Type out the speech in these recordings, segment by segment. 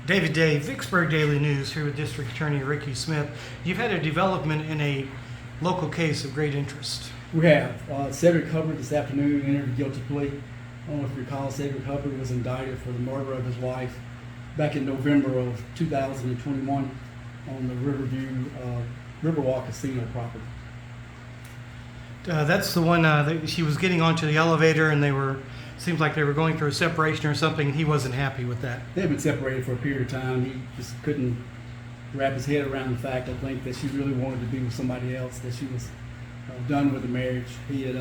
David Day, Vicksburg Daily News, here with District Attorney Ricky Smith. You've had a development in a local case of great interest. We have. Cedrick Hubbard this afternoon entered a guilty plea. I don't know if you recall, Cedrick Hubbard was indicted for the murder of his wife back in November of 2021 on the Riverview Riverwalk Casino property. That's the one that she was getting onto the elevator, and seems like they were going through a separation or something, and he wasn't happy with that. They had been separated for a period of time. He just couldn't wrap his head around the fact, I think, that she really wanted to be with somebody else, that she was done with the marriage. He had,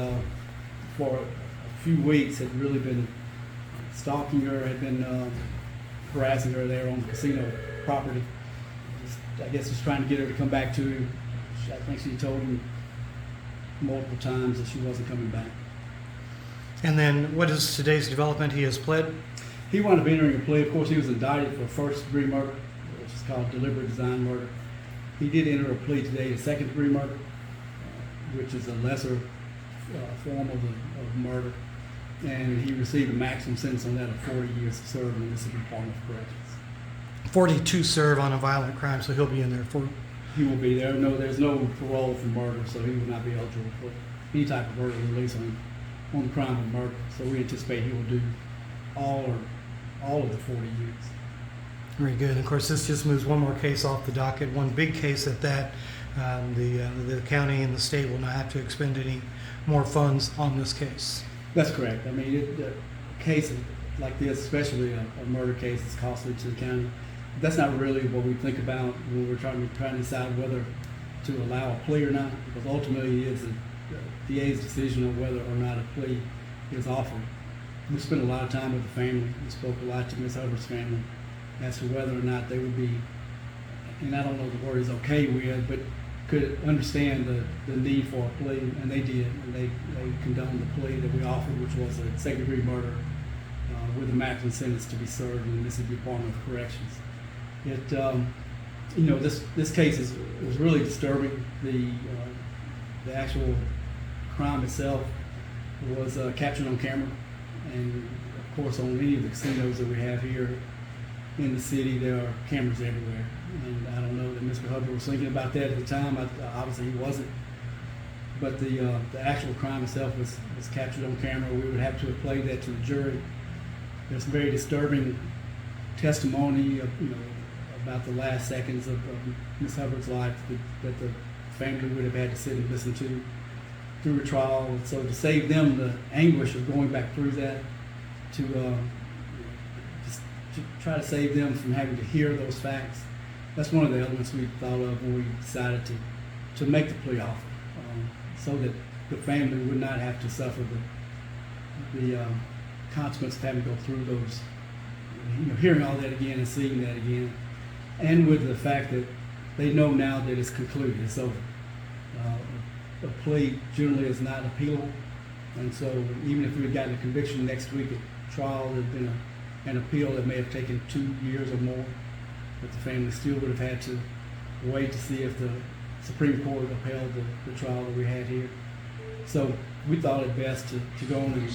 for a few weeks, had really been stalking her, had been harassing her there on the casino property. I guess just trying to get her to come back to him. I think she told him multiple times that she wasn't coming back. And then what is today's development? He has pled? He wound up entering a plea. Of course, he was indicted for first-degree murder, which is called deliberate design murder. He did enter a plea today to second-degree murder, which is a lesser form of murder. And he received a maximum sentence on that of 40 years to serve in the Mississippi Department of Corrections. 42 serve on a violent crime, so he'll be in there for. He will be there. No, there's no parole for murder, so he will not be eligible for any type of early release on the crime of murder. So we anticipate he will do all of the 40 years. Very good. And of course, this just moves one more case off the docket, one big case at that. The county and the state will not have to expend any more funds on this case. That's correct. I mean, a case like this, especially a murder case, is costly to the county. That's not really what we think about when we're trying to decide whether to allow a plea or not, because ultimately it is the DA's decision on whether or not a plea is offered. We spent a lot of time with the family. We spoke a lot to Ms. Hubbard's family as to whether or not they would be, and I don't know the word is okay with, but could understand the need for a plea, and they did. And they condoned the plea that we offered, which was a second-degree murder with a maximum sentence to be served in the Mississippi Department of Corrections. This case was really disturbing. The actual crime itself was captured on camera, and of course on any of the casinos that we have here in the city, there are cameras everywhere. And I don't know that Mr. Hubbard was thinking about that at the time. Obviously he wasn't. But the actual crime itself was captured on camera. We would have to have played that to the jury. There's some very disturbing testimony about the last seconds of Ms. Hubbard's life that the family would have had to sit and listen to through a trial. And so to save them the anguish of going back through that, to try to save them from having to hear those facts, that's one of the elements we thought of when we decided to make the plea offer, so that the family would not have to suffer the consequence of having to go through those, hearing all that again and seeing that again, and with the fact that they know now that it's concluded, it's over. A plea generally is not appealable, and so even if we had gotten a conviction next week at trial, there'd been an appeal that may have taken 2 years or more, but the family still would have had to wait to see if the Supreme Court upheld the trial that we had here. So we thought it best to go on and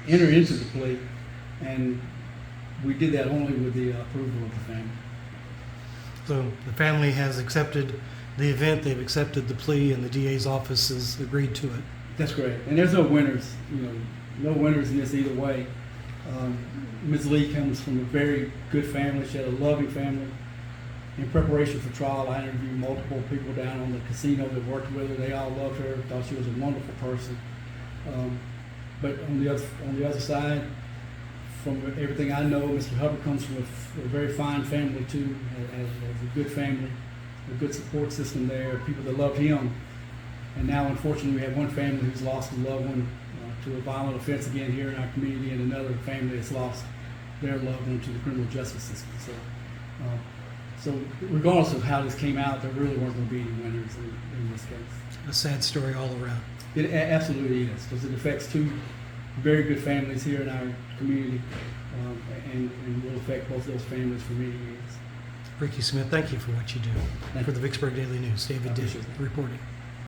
enter into the plea, and we did that only with the approval of the family. So the family has accepted the event, they've accepted the plea, and the DA's office has agreed to it. That's correct. And there's no winners, no winners in this either way. Ms. Lee comes from a very good family. She had a loving family. In preparation for trial, I interviewed multiple people down on the casino that worked with her. They all loved her, thought she was a wonderful person. But on the other side, from everything I know, Mr. Hubbard comes from a very fine family too, has a good family, a good support system there, people that loved him. And now, unfortunately, we have one family who's lost a loved one to a violent offense again here in our community, and another family that's lost their loved one to the criminal justice system. So regardless of how this came out, there really weren't going to be any winners in this case. A sad story all around. It absolutely is, because it affects two very good families here in our community, and will affect both those families for many years. Ricky Smith, thank you for what you do. Thank For you. the Vicksburg Daily News, David Dish reporting.